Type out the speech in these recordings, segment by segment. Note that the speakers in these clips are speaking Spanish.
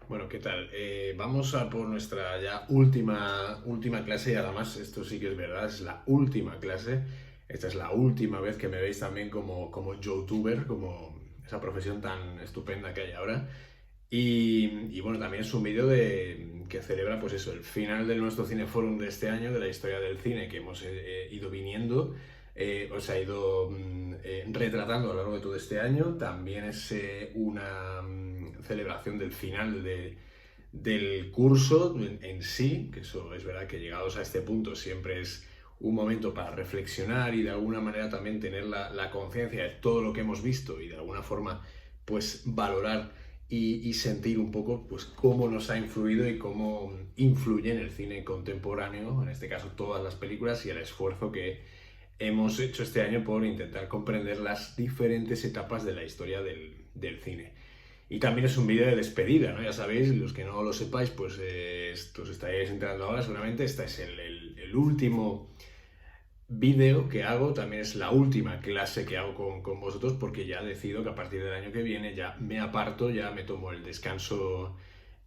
Bueno, ¿qué tal? Vamos a por nuestra ya última clase y además esto sí que es verdad, es la última clase. Esta es la última vez que me veis también como youtuber, como esa profesión tan estupenda que hay ahora. Y bueno, también es un vídeo que celebra pues eso, el final de nuestro Cineforum de este año, de la historia del cine que hemos ido viniendo, os ha ido retratando a lo largo de todo este año. También es una celebración del final del curso en sí, que eso es verdad que llegados a este punto siempre es un momento para reflexionar y de alguna manera también tener la conciencia de todo lo que hemos visto y de alguna forma pues valorar y sentir un poco pues cómo nos ha influido y cómo influye en el cine contemporáneo, en este caso todas las películas y el esfuerzo que hemos hecho este año por intentar comprender las diferentes etapas de la historia del cine. Y también es un vídeo de despedida, ¿no? Ya sabéis, los que no lo sepáis, pues esto os estaréis enterando ahora seguramente. Este es el último vídeo que hago, también es la última clase que hago con vosotros porque ya decido que a partir del año que viene ya me aparto, ya me tomo el descanso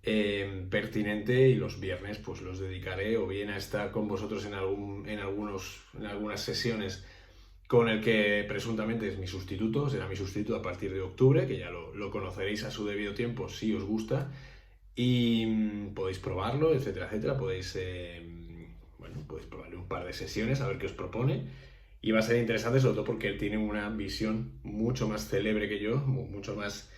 pertinente y los viernes pues los dedicaré o bien a estar con vosotros en algunas sesiones con el que presuntamente es mi sustituto, será mi sustituto a partir de octubre, que ya lo conoceréis a su debido tiempo si os gusta, y podéis probarlo, etcétera, etcétera, podéis probarle un par de sesiones a ver qué os propone, y va a ser interesante sobre todo porque él tiene una visión mucho más célebre que yo, mucho más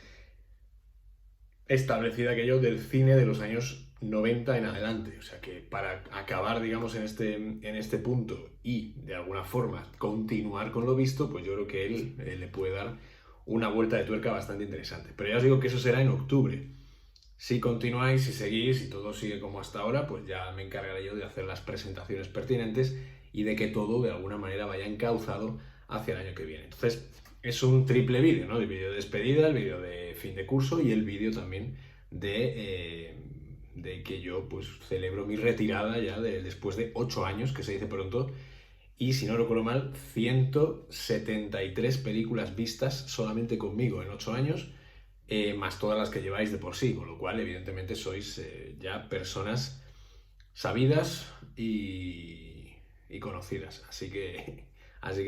establecida que yo del cine de los años 90 en adelante. O sea que para acabar, digamos, en este punto y de alguna forma continuar con lo visto, pues yo creo que él le puede dar una vuelta de tuerca bastante interesante. Pero ya os digo que eso será en octubre. Si continuáis, si seguís y todo sigue como hasta ahora, pues ya me encargaré yo de hacer las presentaciones pertinentes y de que todo de alguna manera vaya encauzado hacia el año que viene. Entonces, es un triple vídeo, ¿no? El vídeo de despedida, el vídeo de fin de curso y el vídeo también de que yo pues celebro mi retirada ya después de 8 años, que se dice pronto, y si no recuerdo mal, 173 películas vistas solamente conmigo en 8 años, más todas las que lleváis de por sí, con lo cual evidentemente sois ya personas sabidas y conocidas. Así que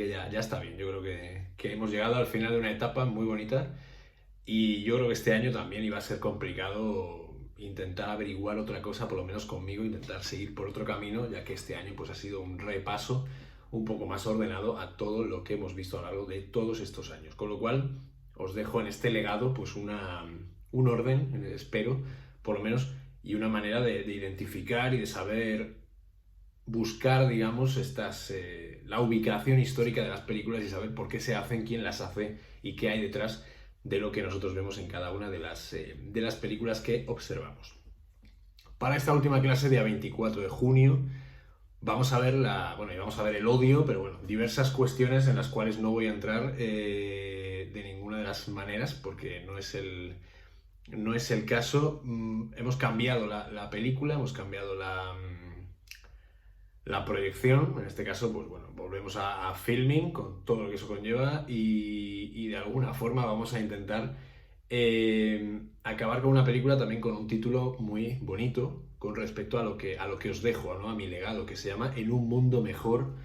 ya está bien. Yo creo que hemos llegado al final de una etapa muy bonita y yo creo que este año también iba a ser complicado intentar averiguar otra cosa, por lo menos conmigo, intentar seguir por otro camino, ya que este año pues ha sido un repaso un poco más ordenado a todo lo que hemos visto a lo largo de todos estos años. Con lo cual os dejo en este legado pues un orden, espero, por lo menos, y una manera de identificar y de saber buscar, digamos, la ubicación histórica de las películas y saber por qué se hacen, quién las hace y qué hay detrás de lo que nosotros vemos en cada una de las películas que observamos. Para esta última clase, día 24 de junio, vamos a ver el odio, pero bueno, diversas cuestiones en las cuales no voy a entrar de ninguna de las maneras porque no es el caso. Hemos cambiado la película, hemos cambiado la proyección, en este caso, pues bueno, volvemos a filming con todo lo que eso conlleva y de alguna forma vamos a intentar acabar con una película también con un título muy bonito con respecto a lo que os dejo, ¿no? A mi legado, que se llama En un mundo mejor,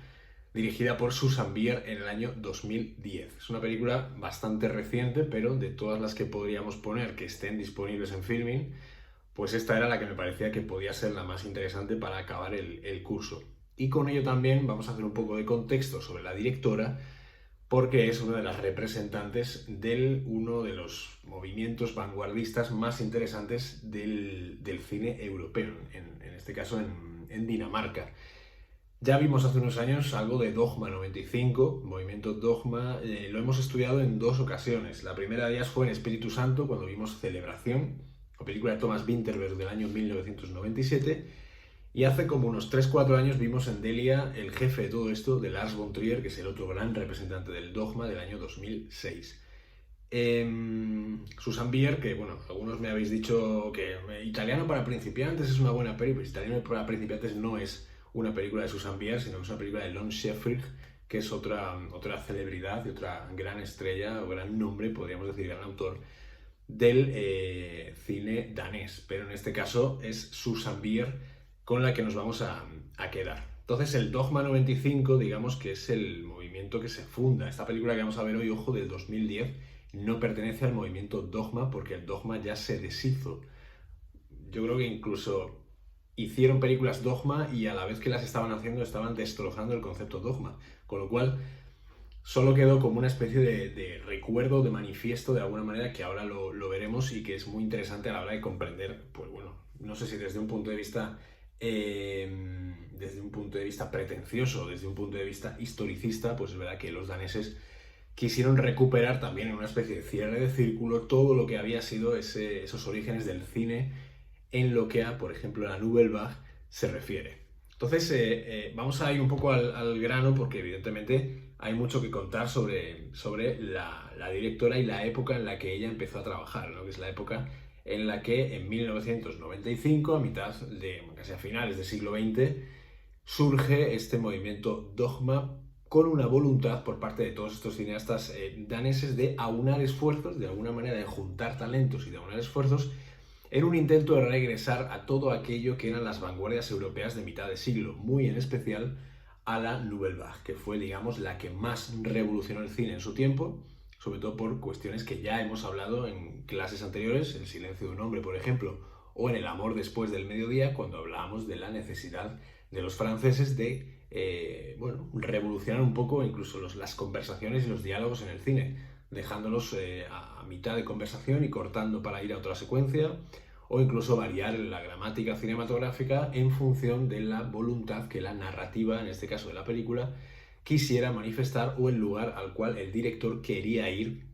dirigida por Susan Bier en el año 2010. Es una película bastante reciente, pero de todas las que podríamos poner que estén disponibles en filming, pues esta era la que me parecía que podía ser la más interesante para acabar el curso. Y con ello también vamos a hacer un poco de contexto sobre la directora, porque es una de las representantes de uno de los movimientos vanguardistas más interesantes del cine europeo, en este caso en Dinamarca. Ya vimos hace unos años algo de Dogma 95, movimiento Dogma, lo hemos estudiado en dos ocasiones. La primera de ellas fue en Espíritu Santo, cuando vimos Celebración, la película de Thomas Vinterberg del año 1997, y hace como unos 3-4 años vimos en Delia El jefe de todo esto, de Lars von Trier, que es el otro gran representante del Dogma del año 2006. Susan Bier, que bueno, algunos me habéis dicho que Italiano para principiantes es una buena película, pero Italiano para principiantes no es una película de Susan Bier, sino que es una película de Lon Sheffrig, que es otra celebridad y otra gran estrella o gran nombre, podríamos decir, gran autor del cine danés, pero en este caso es Susanne Bier con la que nos vamos a quedar. Entonces el Dogma 95, digamos que es el movimiento que se funda. Esta película que vamos a ver hoy, ojo, del 2010, no pertenece al movimiento Dogma porque el Dogma ya se deshizo. Yo creo que incluso hicieron películas Dogma y a la vez que las estaban haciendo estaban destrozando el concepto Dogma, con lo cual solo quedó como una especie de recuerdo, de manifiesto de alguna manera, que ahora lo veremos y que es muy interesante a la hora de comprender, pues bueno, no sé si desde un punto de vista pretencioso, desde un punto de vista historicista, pues es verdad que los daneses quisieron recuperar también en una especie de cierre de círculo todo lo que había sido esos orígenes del cine en lo que a, por ejemplo, la Nouvelle Vague se refiere. Entonces, vamos a ir un poco al grano porque evidentemente hay mucho que contar sobre la directora y la época en la que ella empezó a trabajar, ¿no? Que es la época en la que en 1995, a mitad de, casi a finales del siglo XX, surge este movimiento Dogma con una voluntad por parte de todos estos cineastas daneses de aunar esfuerzos, de alguna manera de juntar talentos y de aunar esfuerzos en un intento de regresar a todo aquello que eran las vanguardias europeas de mitad de siglo, muy en especial a la Nouvelle Vague, que fue, digamos, la que más revolucionó el cine en su tiempo, sobre todo por cuestiones que ya hemos hablado en clases anteriores, El silencio de un hombre, por ejemplo, o en El amor después del mediodía, cuando hablábamos de la necesidad de los franceses de revolucionar un poco incluso las conversaciones y los diálogos en el cine, dejándolos a mitad de conversación y cortando para ir a otra secuencia, o incluso variar la gramática cinematográfica en función de la voluntad que la narrativa, en este caso de la película, quisiera manifestar o el lugar al cual el director quería ir,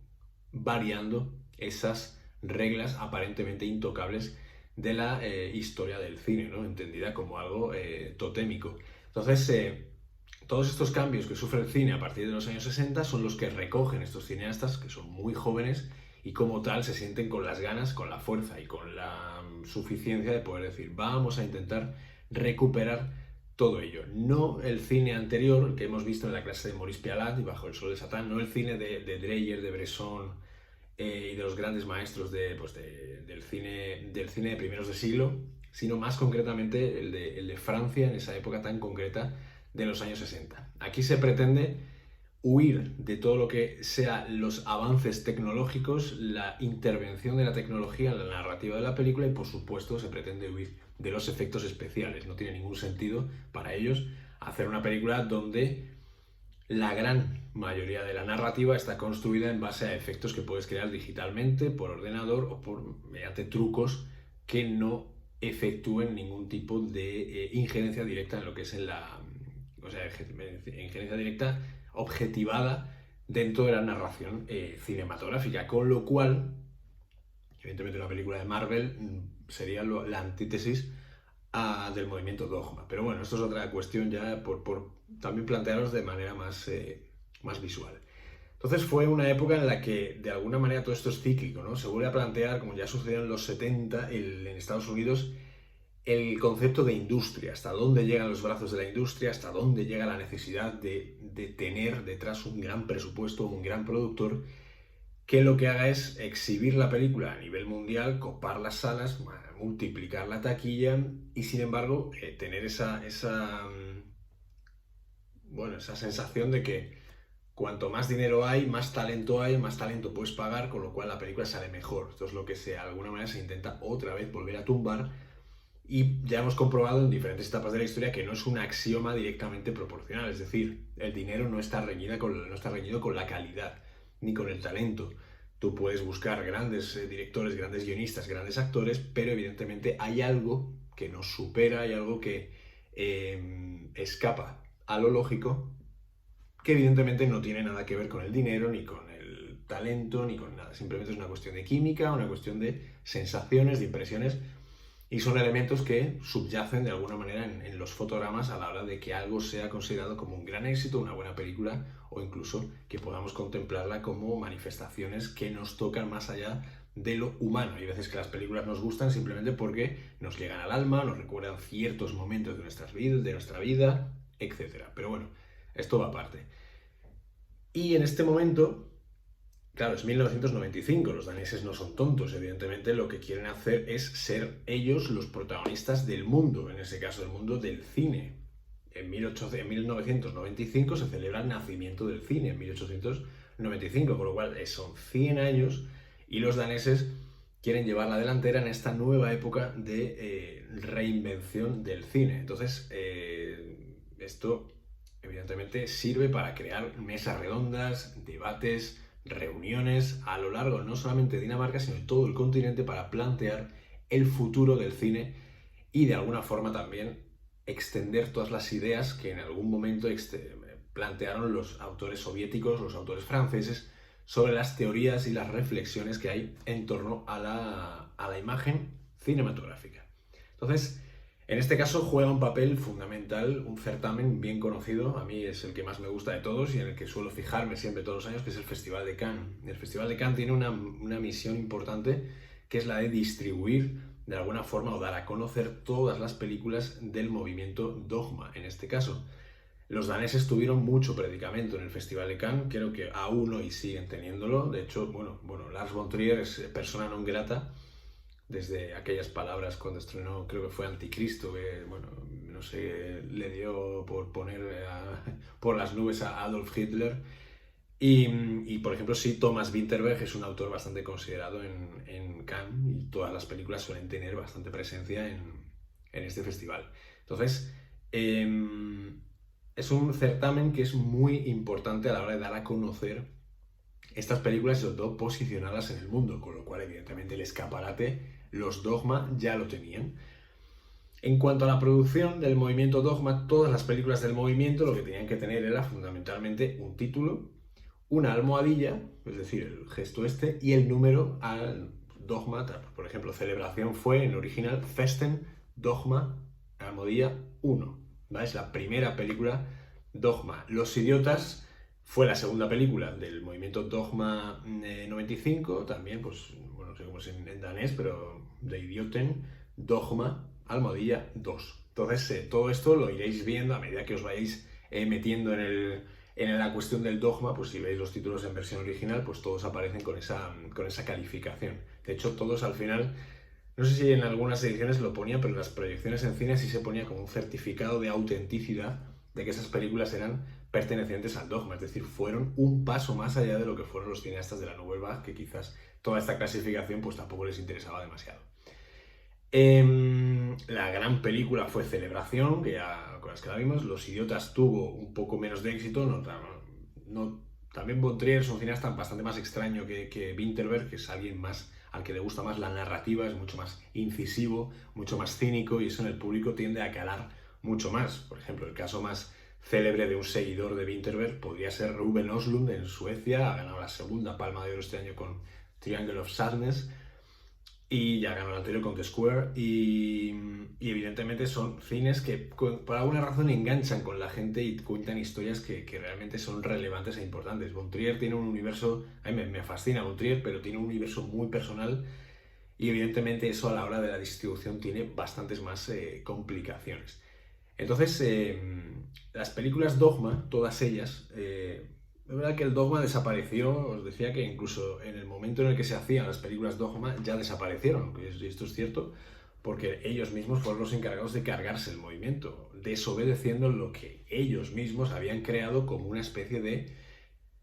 variando esas reglas aparentemente intocables de la historia del cine, ¿no? Entendida como algo totémico. Entonces, todos estos cambios que sufre el cine a partir de los años 60 son los que recogen estos cineastas, que son muy jóvenes, y como tal se sienten con las ganas, con la fuerza y con la suficiencia de poder decir, vamos a intentar recuperar todo ello. No el cine anterior, el que hemos visto en la clase de Maurice Pialat y Bajo el sol de Satán, no el cine de Dreyer, de Bresson y de los grandes maestros del cine de primeros de siglo, sino más concretamente el de Francia en esa época tan concreta de los años 60. Aquí se pretende huir de todo lo que sea los avances tecnológicos, la intervención de la tecnología en la narrativa de la película y por supuesto se pretende huir de los efectos especiales. No tiene ningún sentido para ellos hacer una película donde la gran mayoría de la narrativa está construida en base a efectos que puedes crear digitalmente, por ordenador o mediante trucos que no efectúen ningún tipo de injerencia directa en lo que es injerencia directa objetivada dentro de la narración cinematográfica, con lo cual, evidentemente una película de Marvel sería la antítesis del movimiento Dogma. Pero bueno, esto es otra cuestión ya por también plantearos de manera más visual. Entonces fue una época en la que de alguna manera todo esto es cíclico, ¿no? Se vuelve a plantear, como ya sucedió en los 70 en Estados Unidos, el concepto de industria, hasta dónde llegan los brazos de la industria, hasta dónde llega la necesidad de tener detrás un gran presupuesto, un gran productor, que lo que haga es exhibir la película a nivel mundial, copar las salas, multiplicar la taquilla y sin embargo tener esa sensación de que cuanto más dinero hay, más talento puedes pagar, con lo cual la película sale mejor. Esto es lo que de alguna manera se intenta otra vez volver a tumbar. Y ya hemos comprobado en diferentes etapas de la historia que no es un axioma directamente proporcional, es decir, el dinero no está reñido con la calidad ni con el talento. Tú puedes buscar grandes directores, grandes guionistas, grandes actores, pero evidentemente hay algo que nos supera, hay algo que escapa a lo lógico, que evidentemente no tiene nada que ver con el dinero, ni con el talento, ni con nada. Simplemente es una cuestión de química, una cuestión de sensaciones, de impresiones. Y son elementos que subyacen de alguna manera en los fotogramas a la hora de que algo sea considerado como un gran éxito, una buena película o incluso que podamos contemplarla como manifestaciones que nos tocan más allá de lo humano. Hay veces que las películas nos gustan simplemente porque nos llegan al alma, nos recuerdan ciertos momentos de nuestra vida, etc. Pero bueno, esto va aparte. Y en este momento Claro, es 1995, los daneses no son tontos, evidentemente lo que quieren hacer es ser ellos los protagonistas del mundo, en ese caso del mundo del cine. En 1995 se celebra el nacimiento del cine, en 1895, con lo cual son 100 años y los daneses quieren llevar la delantera en esta nueva época de reinvención del cine. Entonces, esto evidentemente sirve para crear mesas redondas, debates, reuniones a lo largo no solamente de Dinamarca, sino de todo el continente para plantear el futuro del cine y de alguna forma también extender todas las ideas que en algún momento plantearon los autores soviéticos, los autores franceses, sobre las teorías y las reflexiones que hay en torno a la imagen cinematográfica. Entonces, en este caso juega un papel fundamental, un certamen bien conocido, a mí es el que más me gusta de todos y en el que suelo fijarme siempre todos los años, que es el Festival de Cannes. El Festival de Cannes tiene una misión importante, que es la de distribuir de alguna forma o dar a conocer todas las películas del movimiento Dogma, en este caso. Los daneses tuvieron mucho predicamento en el Festival de Cannes, creo que aún hoy siguen teniéndolo. De hecho, bueno, Lars von Trier es persona non grata desde aquellas palabras cuando estrenó, creo que fue Anticristo, que, bueno, no sé, le dio por poner por las nubes a Adolf Hitler. Y, por ejemplo, sí, Thomas Vinterberg es un autor bastante considerado en Cannes y todas las películas suelen tener bastante presencia en este festival. Entonces, es un certamen que es muy importante a la hora de dar a conocer estas películas y sobre todo posicionarlas en el mundo, con lo cual evidentemente el escaparate, los Dogma ya lo tenían. En cuanto a la producción del movimiento Dogma, todas las películas del movimiento lo que tenían que tener era fundamentalmente un título, una almohadilla, es decir, el gesto este, y el número al Dogma. Por ejemplo, Celebración fue en original Festen Dogma almohadilla 1. ¿Vale? Es la primera película Dogma. Los Idiotas fue la segunda película del movimiento Dogma 95, también, pues, bueno, no sé cómo es en danés, pero de Idioten, Dogma, almohadilla 2. Entonces, todo esto lo iréis viendo a medida que os vayáis metiendo en la cuestión del Dogma, pues si veis los títulos en versión original, pues todos aparecen con esa calificación. De hecho, todos al final, no sé si en algunas ediciones lo ponía, pero en las proyecciones en cine sí se ponía como un certificado de autenticidad de que esas películas eran pertenecientes al Dogma, es decir, fueron un paso más allá de lo que fueron los cineastas de la Nouvelle Vague, que quizás toda esta clasificación pues tampoco les interesaba demasiado. La gran película fue Celebración, que ya con las que la vimos. Los Idiotas tuvo un poco menos de éxito. También von Trier es un cineasta bastante más extraño que Vinterberg, que es alguien más al que le gusta más la narrativa, es mucho más incisivo, mucho más cínico, y eso en el público tiende a calar mucho más. Por ejemplo, el caso más célebre de un seguidor de Vinterberg podría ser Ruben Östlund en Suecia. Ha ganado la segunda Palma de Oro este año con Triangle of Sadness. Y ya ganó el anterior con The Square y evidentemente son cines que por alguna razón enganchan con la gente y cuentan historias que realmente son relevantes e importantes. Von Trier tiene un universo, a mí me fascina Von Trier, pero tiene un universo muy personal y evidentemente eso a la hora de la distribución tiene bastantes más complicaciones. Entonces, las películas Dogma, todas ellas, es verdad que el Dogma desapareció, os decía que incluso en el momento en el que se hacían las películas Dogma ya desaparecieron, y esto es cierto, porque ellos mismos fueron los encargados de cargarse el movimiento, desobedeciendo lo que ellos mismos habían creado como una especie de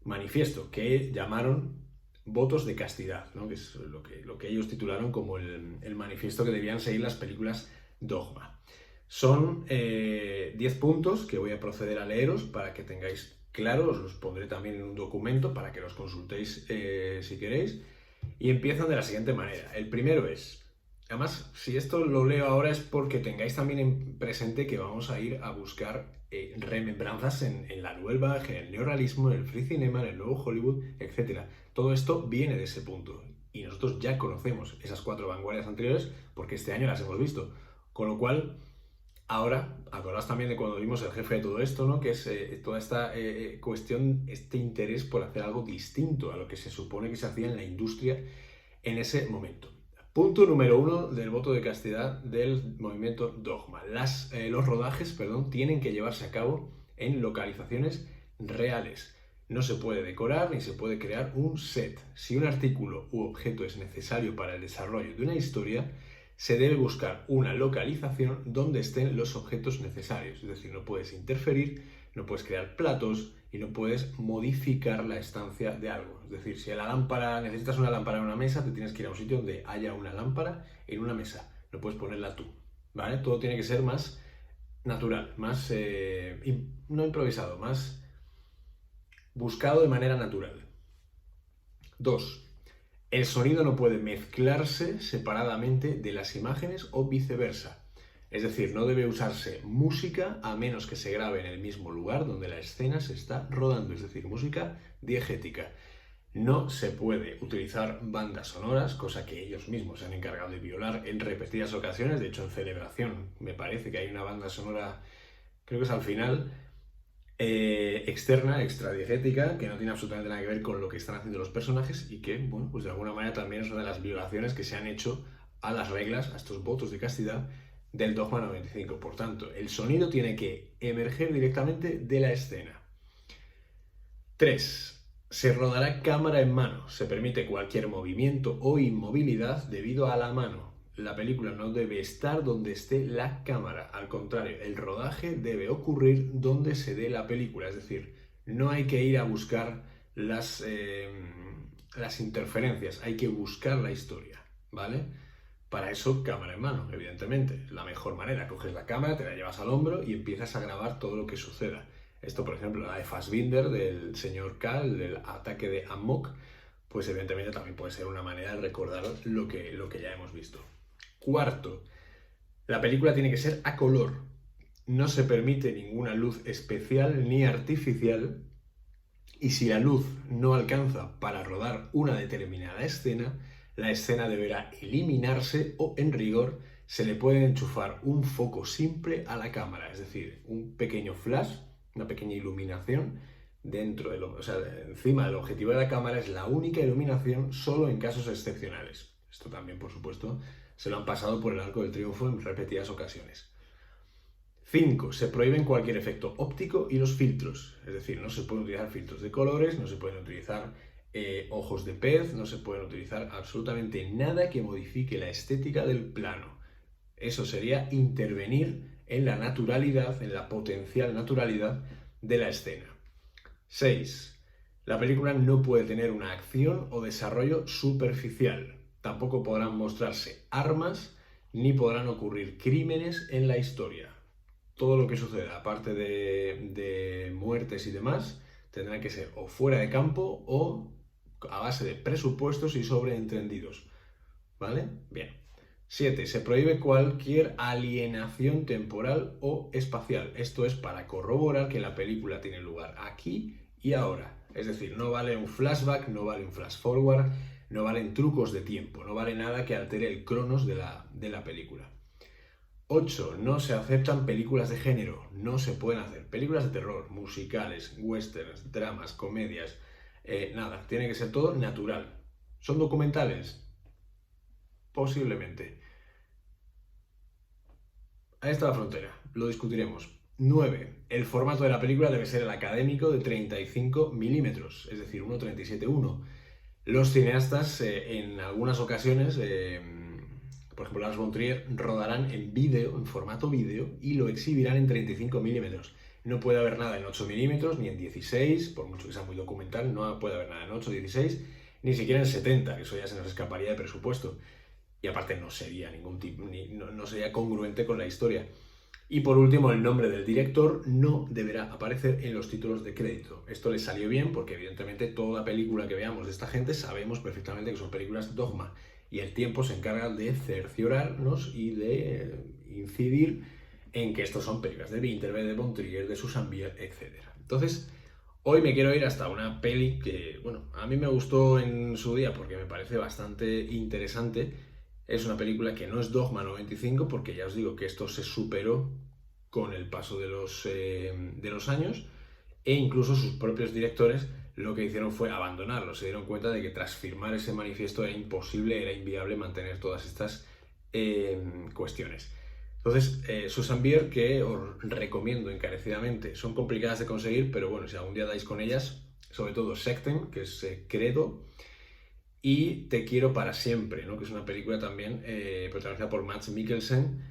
manifiesto, que llamaron votos de castidad, ¿no? Que es lo que ellos titularon como el manifiesto que debían seguir las películas Dogma. Son 10 puntos que voy a proceder a leeros para que tengáis claro, os los pondré también en un documento para que los consultéis si queréis. Y empiezan de la siguiente manera. El primero es, además, si esto lo leo ahora es porque tengáis también en presente que vamos a ir a buscar remembranzas en la Nouvelle Vague, en el neorrealismo, en el free cinema, en el nuevo Hollywood, etc. Todo esto viene de ese punto. Y nosotros ya conocemos esas 4 vanguardias anteriores porque este año las hemos visto. Con lo cual, ahora, acordaos también de cuando vimos el jefe de todo esto, ¿no? Que es toda esta cuestión, este interés por hacer algo distinto a lo que se supone que se hacía en la industria en ese momento. Punto número 1 del voto de castidad del movimiento Dogma. Los rodajes, tienen que llevarse a cabo en localizaciones reales. No se puede decorar ni se puede crear un set. Si un artículo u objeto es necesario para el desarrollo de una historia, se debe buscar una localización donde estén los objetos necesarios. Es decir, no puedes interferir, no puedes crear platos y no puedes modificar la estancia de algo. Es decir, si la lámpara, necesitas una lámpara en una mesa, te tienes que ir a un sitio donde haya una lámpara en una mesa. No puedes ponerla tú, ¿vale? Todo tiene que ser más natural, más no improvisado, más buscado de manera natural. 2. El sonido no puede mezclarse separadamente de las imágenes o viceversa. Es decir, no debe usarse música a menos que se grabe en el mismo lugar donde la escena se está rodando, es decir, música diegética. No se puede utilizar bandas sonoras, cosa que ellos mismos se han encargado de violar en repetidas ocasiones. De hecho, en Celebración me parece que hay una banda sonora, creo que es al final, externa, extradiegética, que no tiene absolutamente nada que ver con lo que están haciendo los personajes y que, bueno, pues de alguna manera también es una de las violaciones que se han hecho a las reglas, a estos votos de castidad del Dogma 95. Por tanto, el sonido tiene que emerger directamente de la escena. 3. Se rodará cámara en mano. Se permite cualquier movimiento o inmovilidad debido a la mano. La película no debe estar donde esté la cámara. Al contrario, el rodaje debe ocurrir donde se dé la película. Es decir, no hay que ir a buscar las interferencias. Hay que buscar la historia, ¿vale? Para eso, cámara en mano, evidentemente. La mejor manera, coges la cámara, te la llevas al hombro y empiezas a grabar todo lo que suceda. Esto, por ejemplo, la de Fassbinder, del señor K, del ataque de Amok, pues evidentemente también puede ser una manera de recordar lo que ya hemos visto. 4. La película tiene que ser a color. No se permite ninguna luz especial ni artificial y si la luz no alcanza para rodar una determinada escena, la escena deberá eliminarse o, en rigor, se le puede enchufar un foco simple a la cámara, es decir, un pequeño flash, una pequeña iluminación encima del objetivo de la cámara es la única iluminación solo en casos excepcionales. Esto también, por supuesto, se lo han pasado por el arco del triunfo en repetidas ocasiones. 5. Se prohíben cualquier efecto óptico y los filtros. Es decir, no se pueden utilizar filtros de colores, no se pueden utilizar ojos de pez, no se pueden utilizar absolutamente nada que modifique la estética del plano. Eso sería intervenir en la naturalidad, en la potencial naturalidad de la escena. 6. La película no puede tener una acción o desarrollo superficial. Tampoco podrán mostrarse armas ni podrán ocurrir crímenes en la historia. Todo lo que suceda, aparte de muertes y demás, tendrá que ser o fuera de campo o a base de presupuestos y sobreentendidos. ¿Vale? Bien. 7. Se prohíbe cualquier alienación temporal o espacial. Esto es para corroborar que la película tiene lugar aquí y ahora. Es decir, no vale un flashback, no vale un flash forward, no valen trucos de tiempo, no vale nada que altere el cronos de la película. 8. No se aceptan películas de género, no se pueden hacer películas de terror, musicales, westerns, dramas, comedias, nada, tiene que ser todo natural. ¿Son documentales? Posiblemente. Ahí está la frontera, lo discutiremos. 9. El formato de la película debe ser el académico de 35 milímetros, es decir, 1.37.1. Los cineastas en algunas ocasiones, por ejemplo Lars von Trier, rodarán en vídeo, en formato vídeo, y lo exhibirán en 35 milímetros. No puede haber nada en 8 milímetros, ni en 16, por mucho que sea muy documental, no puede haber nada en 8, 16, ni siquiera en 70, que eso ya se nos escaparía de presupuesto. Y aparte no sería ningún tipo, no sería congruente con la historia. Y por último, el nombre del director no deberá aparecer en los títulos de crédito. Esto les salió bien porque evidentemente toda película que veamos de esta gente sabemos perfectamente que son películas dogma. Y el tiempo se encarga de cerciorarnos y de incidir en que estos son películas de Winterberg, de von Trier, de Susanne Bier, etc. Entonces, hoy me quiero ir hasta una peli que, bueno, a mí me gustó en su día porque me parece bastante interesante. Es una película que no es Dogma 95 porque ya os digo que esto se superó con el paso de los años e incluso sus propios directores lo que hicieron fue abandonarlo. Se dieron cuenta de que tras firmar ese manifiesto era imposible, era inviable mantener todas estas cuestiones. Entonces, Susanne Bier, que os recomiendo encarecidamente, son complicadas de conseguir, pero bueno, si algún día dais con ellas, sobre todo Sekten, que es Credo, y Te quiero para siempre, ¿no? Que es una película también protagonizada por Mads Mikkelsen.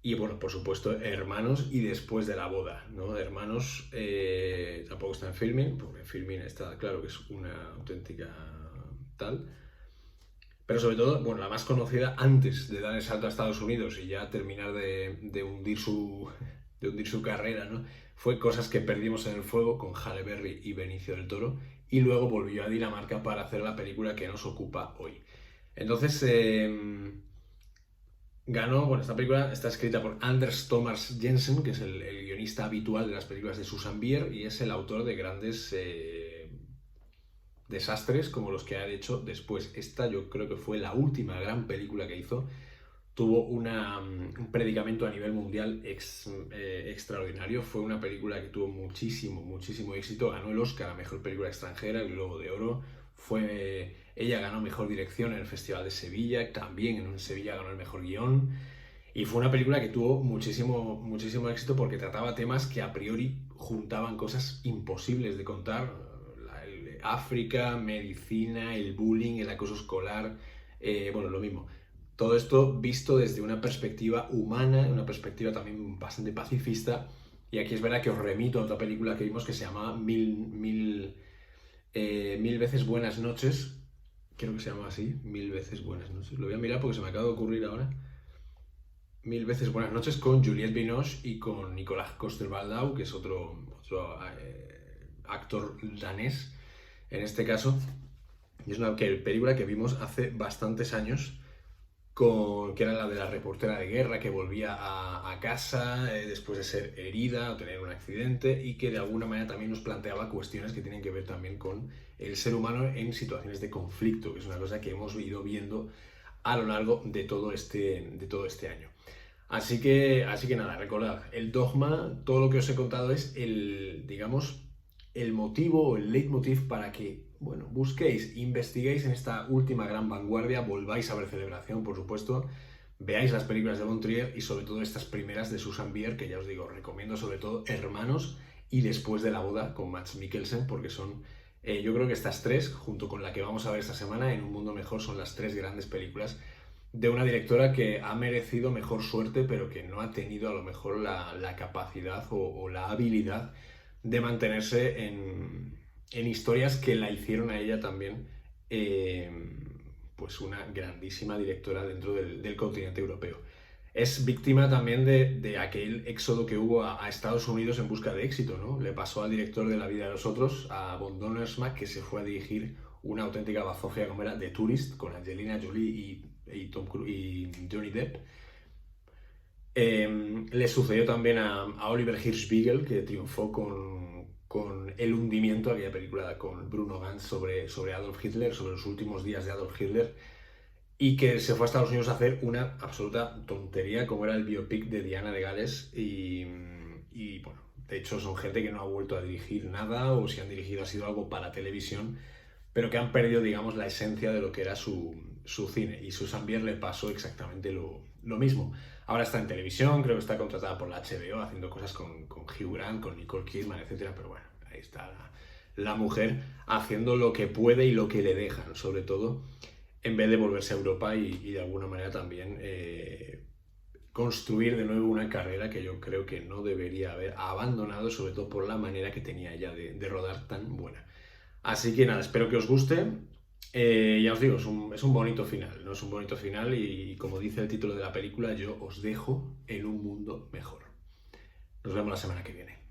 Y bueno, por supuesto, Hermanos y Después de la boda, ¿no? Hermanos tampoco está en Filmin, porque en Filmin está claro que es una auténtica tal. Pero sobre todo, bueno, la más conocida antes de dar el salto a Estados Unidos y ya terminar de hundir de hundir su carrera, ¿no? Fue Cosas que perdimos en el fuego con Halle Berry y Benicio del Toro. Y luego volvió a Dinamarca para hacer la película que nos ocupa hoy. Entonces, ganó, bueno, esta película está escrita por Anders Thomas Jensen, que es el guionista habitual de las películas de Susanne Bier y es el autor de grandes desastres como los que ha hecho después. Esta yo creo que fue la última gran película que hizo. Tuvo un predicamento a nivel mundial extraordinario. Fue una película que tuvo muchísimo éxito. Ganó el Oscar a Mejor Película Extranjera, el Globo de Oro. Ella ganó Mejor Dirección en el Festival de Sevilla. También en Sevilla ganó el Mejor Guión. Y fue una película que tuvo muchísimo éxito porque trataba temas que a priori juntaban cosas imposibles de contar. África, medicina, el bullying, el acoso escolar, bueno, lo mismo. Todo esto visto desde una perspectiva humana, una perspectiva también bastante pacifista. Y aquí es verdad que os remito a otra película que vimos que se llama Mil veces buenas noches. Creo que se llama así, Mil veces buenas noches. Lo voy a mirar porque se me acaba de ocurrir ahora. Mil veces buenas noches con Juliette Binoche y con Nicolas Coster-Waldau, que es otro actor danés en este caso. Y es una película que vimos hace bastantes años, que era la de la reportera de guerra que volvía a casa después de ser herida o tener un accidente y que de alguna manera también nos planteaba cuestiones que tienen que ver también con el ser humano en situaciones de conflicto, que es una cosa que hemos ido viendo a lo largo de todo este año. Así que nada, recordad, el dogma, todo lo que os he contado es digamos, el motivo o el leitmotiv para que, bueno, busquéis, investiguéis en esta última gran vanguardia, volváis a ver Celebración, por supuesto, veáis las películas de von Trier y sobre todo estas primeras de Susanne Bier, que ya os digo, recomiendo sobre todo Hermanos y Después de la boda con Mads Mikkelsen, porque son, yo creo que estas tres, junto con la que vamos a ver esta semana, En un mundo mejor, son las tres grandes películas de una directora que ha merecido mejor suerte, pero que no ha tenido a lo mejor la capacidad o la habilidad de mantenerse en historias que la hicieron a ella también pues una grandísima directora dentro del continente europeo. Es víctima también de aquel éxodo que hubo a Estados Unidos en busca de éxito, ¿no? Le pasó al director de La vida de los otros, a Von Donnersmarck, que se fue a dirigir una auténtica bazofia como era The Tourist, con Angelina Jolie y Tom Cruise y Johnny Depp. Le sucedió también a Oliver Hirschbiegel, que triunfó con El hundimiento, aquella película con Bruno Ganz sobre Adolf Hitler, sobre los últimos días de Adolf Hitler, y que se fue a Estados Unidos a hacer una absoluta tontería, como era el biopic de Diana de Gales, y bueno, de hecho son gente que no ha vuelto a dirigir nada, o si han dirigido ha sido algo para televisión, pero que han perdido, digamos, la esencia de lo que era su cine, y Susanne Bier le pasó exactamente lo mismo. Ahora está en televisión, creo que está contratada por la HBO, haciendo cosas con Hugh Grant, con Nicole Kidman, etc. Pero bueno, ahí está la mujer haciendo lo que puede y lo que le dejan, sobre todo, en vez de volverse a Europa y de alguna manera también construir de nuevo una carrera que yo creo que no debería haber abandonado, sobre todo por la manera que tenía ella de rodar tan buena. Así que nada, espero que os guste. Ya os digo, es un bonito final, ¿no? Es un bonito final y como dice el título de la película, yo os dejo en un mundo mejor. Nos vemos la semana que viene.